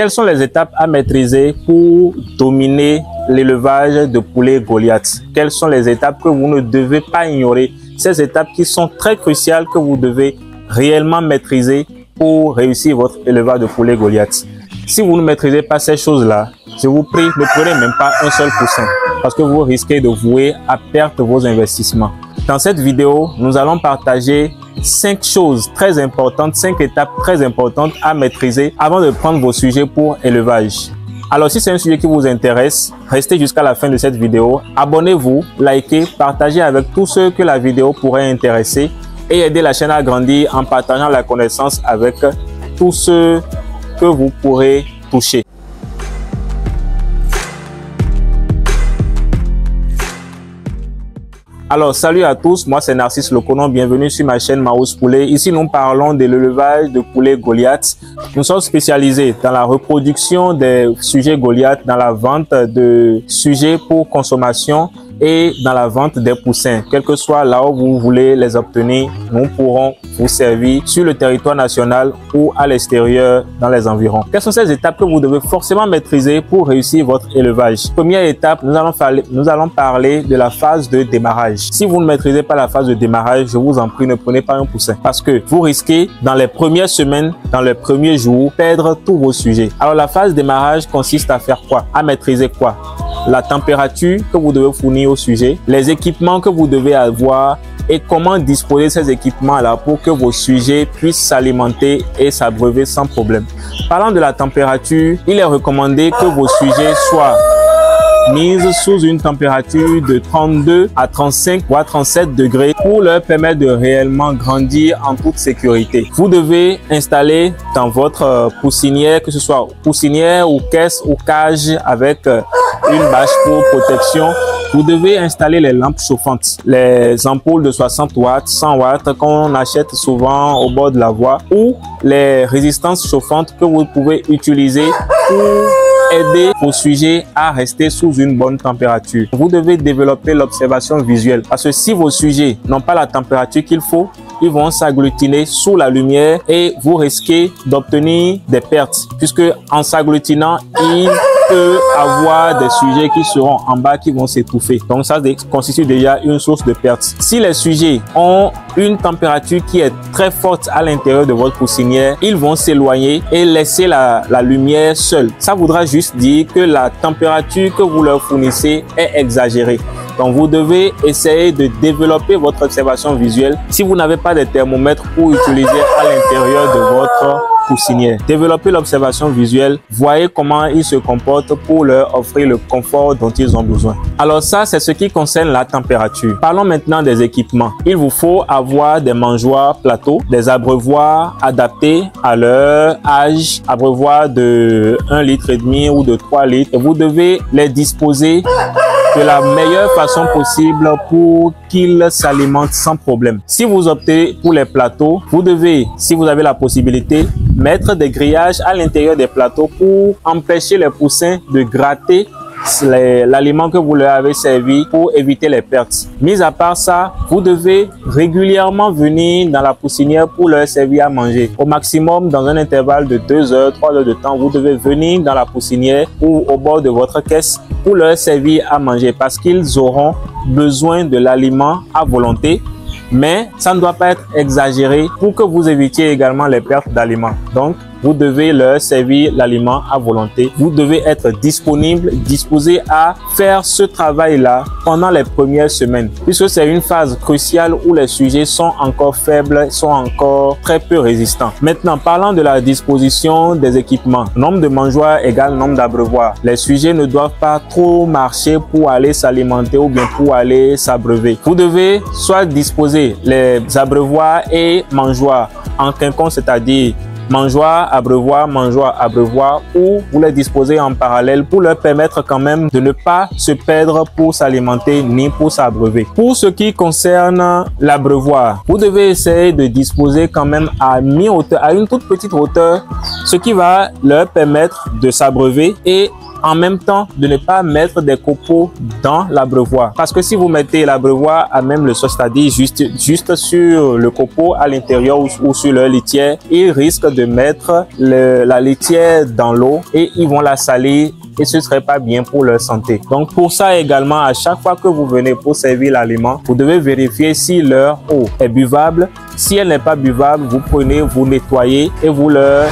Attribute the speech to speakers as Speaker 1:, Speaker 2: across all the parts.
Speaker 1: quelles sont les étapes à maîtriser pour dominer l'élevage de poulets Goliath? Quelles sont les étapes que vous ne devez pas ignorer? Ces étapes qui sont très cruciales que vous devez réellement maîtriser pour réussir votre élevage de poulets Goliath. Si vous ne maîtrisez pas ces choses-là, je vous prie, ne prenez même pas un seul poussin parce que vous risquez de vouer à perdre vos investissements. Dans cette vidéo, nous allons partager 5 choses très importantes, 5 étapes très importantes à maîtriser avant de prendre vos sujets pour élevage. Alors, si c'est un sujet qui vous intéresse, restez jusqu'à la fin de cette vidéo. Abonnez-vous, likez, partagez avec tous ceux que la vidéo pourrait intéresser et aidez la chaîne à grandir en partageant la connaissance avec tous ceux que vous pourrez toucher. Alors, salut à tous, moi c'est Narcisse Lokonon, bienvenue sur ma chaîne Maus Poulet. Ici, nous parlons de l'élevage de poulets Goliath. Nous sommes spécialisés dans la reproduction des sujets Goliath, dans la vente de sujets pour consommation et dans la vente des poussins. Quel que soit là où vous voulez les obtenir, nous pourrons vous servir sur le territoire national ou à l'extérieur dans les environs. Quelles sont ces étapes que vous devez forcément maîtriser pour réussir votre élevage? Première étape, nous allons parler de la phase de démarrage. Si vous ne maîtrisez pas la phase de démarrage, je vous en prie, ne prenez pas un poussin parce que vous risquez dans les premières semaines, dans les premiers jours, perdre tous vos sujets. Alors la phase de démarrage consiste à faire quoi? À maîtriser quoi? La température que vous devez fournir au sujet, les équipements que vous devez avoir et comment disposer de ces équipements-là pour que vos sujets puissent s'alimenter et s'abreuver sans problème. Parlant de la température, il est recommandé que vos sujets soient mise sous une température de 32 à 35 ou à 37 degrés pour leur permettre de réellement grandir en toute sécurité. Vous devez installer dans votre poussinière, que ce soit poussinière ou caisse ou cage avec une bâche pour protection, vous devez installer les lampes chauffantes, les ampoules de 60 watts, 100 watts qu'on achète souvent au bord de la voie ou les résistances chauffantes que vous pouvez utiliser pour aider vos sujets à rester sous une bonne température. Vous devez développer l'observation visuelle parce que si vos sujets n'ont pas la température qu'il faut, ils vont s'agglutiner sous la lumière et vous risquez d'obtenir des pertes puisque en s'agglutinant, il peut avoir des sujets qui seront en bas qui vont s'étouffer. Donc ça constitue déjà une source de perte. Si les sujets ont une température qui est très forte à l'intérieur de votre poussinière, ils vont s'éloigner et laisser la lumière seule. Ça voudra juste dire que la température que vous leur fournissez est exagérée. Donc, vous devez essayer de développer votre observation visuelle si vous n'avez pas de thermomètre pour utiliser à l'intérieur de votre poussinière. Développez l'observation visuelle, voyez comment ils se comportent pour leur offrir le confort dont ils ont besoin. Alors ça, c'est ce qui concerne la température. Parlons maintenant des équipements. Il vous faut avoir des mangeoires plateaux, des abreuvoirs adaptés à leur âge, abreuvoirs de 1,5 litre ou de 3 litres. Et vous devez les disposer de la meilleure façon possible pour qu'ils s'alimentent sans problème. Si vous optez pour les plateaux, vous devez, si vous avez la possibilité, mettre des grillages à l'intérieur des plateaux pour empêcher les poussins de gratter l'aliment que vous leur avez servi pour éviter les pertes. Mis à part ça, vous devez régulièrement venir dans la poussinière pour leur servir à manger. Au maximum, dans un intervalle de 2 heures, 3 heures de temps, vous devez venir dans la poussinière ou au bord de votre caisse pour leur servir à manger parce qu'ils auront besoin de l'aliment à volonté. Mais ça ne doit pas être exagéré pour que vous évitiez également les pertes d'aliments. Donc, vous devez leur servir l'aliment à volonté. Vous devez être disponible, disposé à faire ce travail-là pendant les premières semaines, puisque c'est une phase cruciale où les sujets sont encore faibles, sont encore très peu résistants. Maintenant, parlant de la disposition des équipements, nombre de mangeoires égale nombre d'abreuvoirs. Les sujets ne doivent pas trop marcher pour aller s'alimenter ou bien pour aller s'abreuver. Vous devez soit disposer les abreuvoirs et mangeoires en quinconce, c'est-à-dire mangeoire, abreuvoir, ou vous les disposez en parallèle pour leur permettre quand même de ne pas se perdre pour s'alimenter ni pour s'abreuver. Pour ce qui concerne l'abreuvoir, vous devez essayer de disposer quand même à mi-hauteur, à une toute petite hauteur, ce qui va leur permettre de s'abreuver et en même temps de ne pas mettre des copeaux dans l'abreuvoir. Parce que si vous mettez l'abreuvoir à même le sol, c'est-à-dire juste sur le copeau à l'intérieur ou sur leur litière, ils risquent de mettre la litière dans l'eau et ils vont la salir et ce serait pas bien pour leur santé. Donc pour ça également, à chaque fois que vous venez pour servir l'aliment, vous devez vérifier si leur eau est buvable. Si elle n'est pas buvable, vous prenez, vous nettoyez et vous leur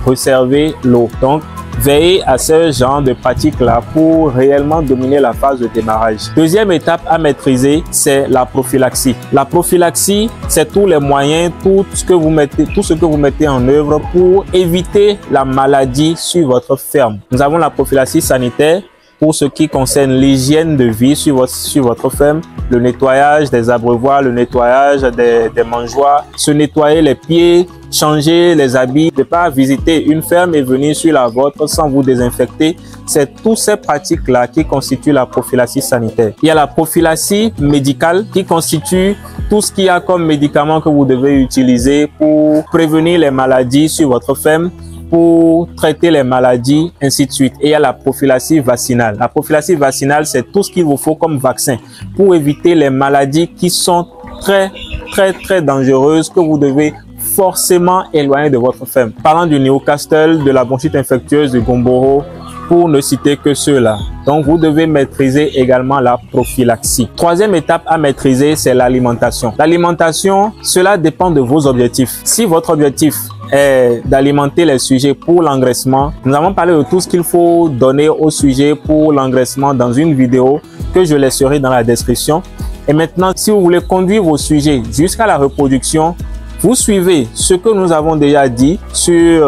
Speaker 1: reservez l'eau. Donc veillez à ce genre de pratique-là pour réellement dominer la phase de démarrage. Deuxième étape à maîtriser, c'est la prophylaxie. La prophylaxie, c'est tous les moyens, tout ce que vous mettez en œuvre pour éviter la maladie sur votre ferme. Nous avons la prophylaxie sanitaire pour ce qui concerne l'hygiène de vie sur votre ferme, le nettoyage des abreuvoirs, le nettoyage des mangeoires, se nettoyer les pieds, changer les habits, ne pas visiter une ferme et venir sur la vôtre sans vous désinfecter. C'est toutes ces pratiques-là qui constituent la prophylaxie sanitaire. Il y a la prophylaxie médicale qui constitue tout ce qu'il y a comme médicament que vous devez utiliser pour prévenir les maladies sur votre ferme, pour traiter les maladies, ainsi de suite. Et il y a la prophylaxie vaccinale. La prophylaxie vaccinale, c'est tout ce qu'il vous faut comme vaccin pour éviter les maladies qui sont très dangereuses que vous devez forcément éloigner de votre ferme. Parlant du Newcastle, de la bronchite infectieuse, du Gumboro, pour ne citer que ceux-là. Donc, vous devez maîtriser également la prophylaxie. Troisième étape à maîtriser, c'est l'alimentation. L'alimentation, cela dépend de vos objectifs. Si votre objectif est d'alimenter les sujets pour l'engraissement, nous avons parlé de tout ce qu'il faut donner aux sujets pour l'engraissement dans une vidéo que je laisserai dans la description. Et maintenant, si vous voulez conduire vos sujets jusqu'à la reproduction, vous suivez ce que nous avons déjà dit sur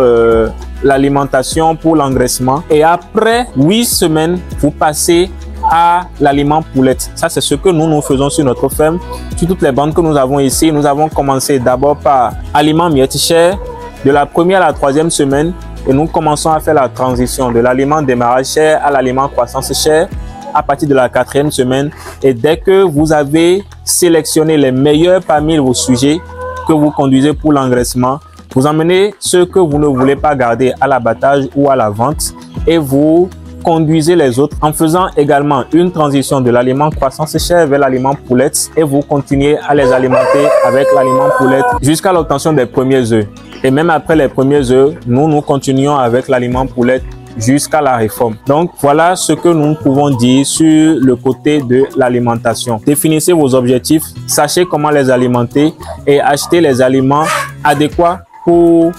Speaker 1: l'alimentation pour l'engraissement et après 8 semaines, vous passez à l'aliment poulette. Ça, c'est ce que nous faisons sur notre ferme. Sur toutes les bandes que nous avons ici, nous avons commencé d'abord par aliment miette chair de la première à la troisième semaine et nous commençons à faire la transition de l'aliment démarrage chair à l'aliment croissance chair à partir de la 4e semaine. Et dès que vous avez sélectionné les meilleurs parmi vos sujets que vous conduisez pour l'engraissement, vous emmenez ceux que vous ne voulez pas garder à l'abattage ou à la vente et vous conduisez les autres en faisant également une transition de l'aliment croissance chair vers l'aliment poulette et vous continuez à les alimenter avec l'aliment poulette jusqu'à l'obtention des premiers œufs. Et même après les premiers œufs, nous continuons avec l'aliment poulette jusqu'à la réforme. Donc voilà ce que nous pouvons dire sur le côté de l'alimentation. Définissez vos objectifs, sachez comment les alimenter et achetez les aliments adéquats pour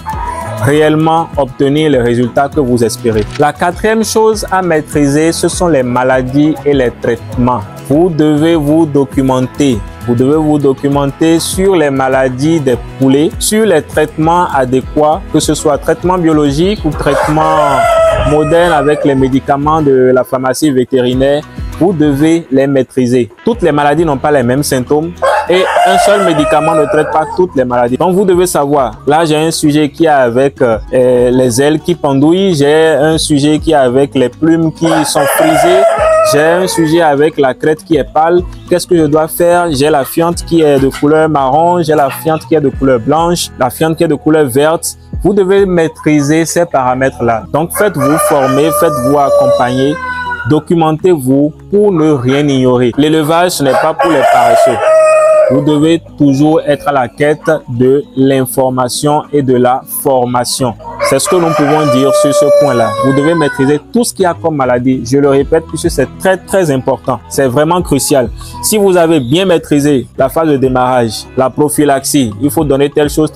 Speaker 1: réellement obtenir les résultats que vous espérez. La quatrième chose à maîtriser, ce sont les maladies et les traitements. Vous devez vous documenter. Vous devez vous documenter sur les maladies des poulets, sur les traitements adéquats, que ce soit traitement biologique ou traitement moderne avec les médicaments de la pharmacie vétérinaire. Vous devez les maîtriser. Toutes les maladies n'ont pas les mêmes symptômes et un seul médicament ne traite pas toutes les maladies. Donc vous devez savoir, là j'ai un sujet qui est avec les ailes qui pendouillent, j'ai un sujet qui est avec les plumes qui sont frisées, j'ai un sujet avec la crête qui est pâle. Qu'est-ce que je dois faire? J'ai la fiente qui est de couleur marron, j'ai la fiente qui est de couleur blanche, la fiente qui est de couleur verte. Vous devez maîtriser ces paramètres-là. Donc faites-vous former, faites-vous accompagner. Documentez-vous pour ne rien ignorer. L'élevage, ce n'est pas pour les paresseux. Vous devez toujours être à la quête de l'information et de la formation. C'est ce que nous pouvons dire sur ce point-là. Vous devez maîtriser tout ce qu'il y a comme maladie. Je le répète puisque c'est très important. C'est vraiment crucial. Si vous avez bien maîtrisé la phase de démarrage, la prophylaxie, il faut donner telle chose.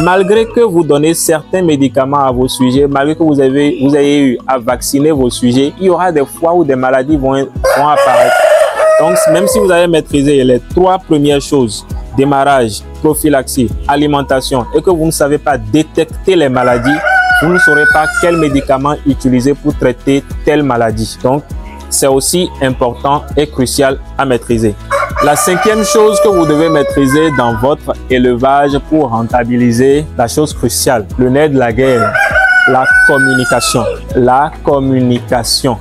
Speaker 1: Malgré que vous donnez certains médicaments à vos sujets, malgré que vous ayez eu à vacciner vos sujets, il y aura des fois où des maladies vont apparaître. Donc, même si vous avez maîtrisé les 3 premières choses, démarrage, prophylaxie, alimentation, et que vous ne savez pas détecter les maladies, vous ne saurez pas quel médicament utiliser pour traiter telle maladie. Donc, c'est aussi important et crucial à maîtriser. La 5e chose que vous devez maîtriser dans votre élevage pour rentabiliser, la chose cruciale, le nerf de la guerre, la communication. La communication.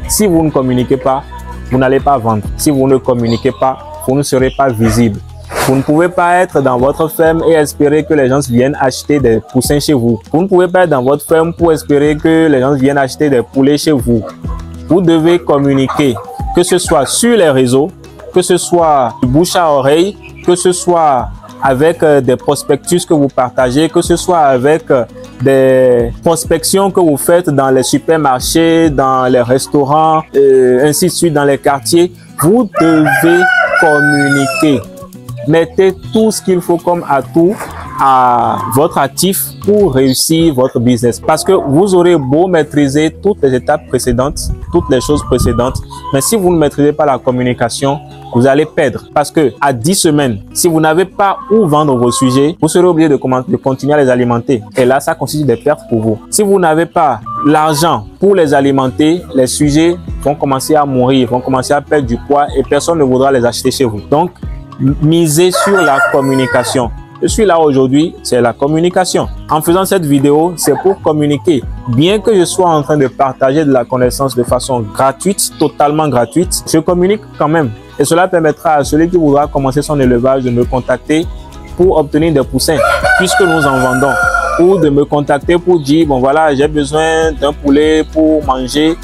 Speaker 1: Si vous ne communiquez pas, vous n'allez pas vendre. Si vous ne communiquez pas, vous ne serez pas visible. Vous ne pouvez pas être dans votre ferme et espérer que les gens viennent acheter des poussins chez vous. Vous ne pouvez pas être dans votre ferme pour espérer que les gens viennent acheter des poulets chez vous. Vous devez communiquer, que ce soit sur les réseaux, que ce soit du bouche à oreille, que ce soit avec des prospectus que vous partagez, que ce soit avec des prospections que vous faites dans les supermarchés, dans les restaurants, ainsi de suite, dans les quartiers. Vous devez communiquer. Mettez tout ce qu'il faut comme atout à votre actif pour réussir votre business. Parce que vous aurez beau maîtriser toutes les étapes précédentes, toutes les choses précédentes, mais si vous ne maîtrisez pas la communication, vous allez perdre. Parce que à 10 semaines, si vous n'avez pas où vendre vos sujets, vous serez obligé de continuer à les alimenter. Et là, ça constitue des pertes pour vous. Si vous n'avez pas l'argent pour les alimenter, les sujets vont commencer à mourir, vont commencer à perdre du poids et personne ne voudra les acheter chez vous. Donc, misez sur la communication. Je suis là aujourd'hui, c'est la communication. En faisant cette vidéo, c'est pour communiquer. Bien que je sois en train de partager de la connaissance de façon gratuite, totalement gratuite, je communique quand même. Et cela permettra à celui qui voudra commencer son élevage de me contacter pour obtenir des poussins, puisque nous en vendons. Ou de me contacter pour dire, bon voilà, j'ai besoin d'un poulet pour manger.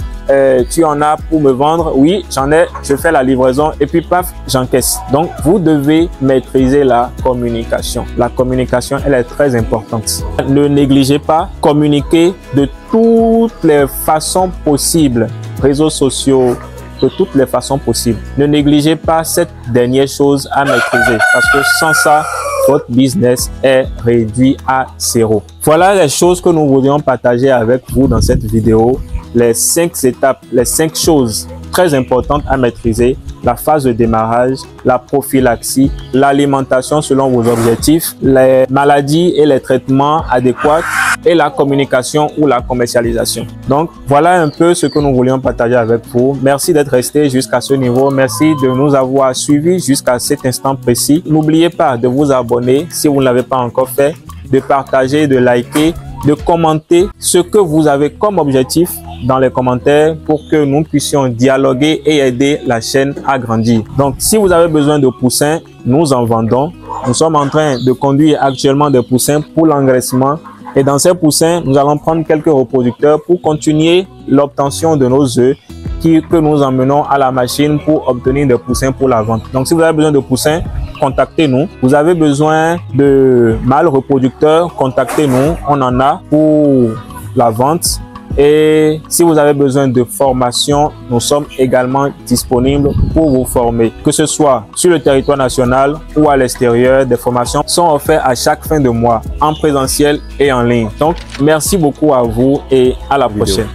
Speaker 1: Tu en as pour me vendre? Oui, j'en ai, je fais la livraison et puis paf, j'encaisse. Donc, vous devez maîtriser la communication. La communication, elle est très importante. Ne négligez pas, communiquez de toutes les façons possibles, réseaux sociaux, de toutes les façons possibles. Ne négligez pas cette dernière chose à maîtriser parce que sans ça, votre business est réduit à zéro. Voilà les choses que nous voudrions partager avec vous dans cette vidéo. Les 5 étapes, les 5 choses très importantes à maîtriser: la phase de démarrage, la prophylaxie, l'alimentation selon vos objectifs, les maladies et les traitements adéquats et la communication ou la commercialisation. Donc, voilà un peu ce que nous voulions partager avec vous. Merci d'être resté jusqu'à ce niveau. Merci de nous avoir suivis jusqu'à cet instant précis. N'oubliez pas de vous abonner si vous ne l'avez pas encore fait, de partager, de liker, de commenter ce que vous avez comme objectif dans les commentaires pour que nous puissions dialoguer et aider la chaîne à grandir. Donc, si vous avez besoin de poussins, nous en vendons. Nous sommes en train de conduire actuellement des poussins pour l'engraissement. Et dans ces poussins, nous allons prendre quelques reproducteurs pour continuer l'obtention de nos œufs que nous emmenons à la machine pour obtenir des poussins pour la vente. Donc, si vous avez besoin de poussins, contactez-nous. Vous avez besoin de mâles reproducteurs, contactez-nous. On en a pour la vente. Et si vous avez besoin de formation, nous sommes également disponibles pour vous former. Que ce soit sur le territoire national ou à l'extérieur, des formations sont offertes à chaque fin de mois, en présentiel et en ligne. Donc, merci beaucoup à vous et à la prochaine.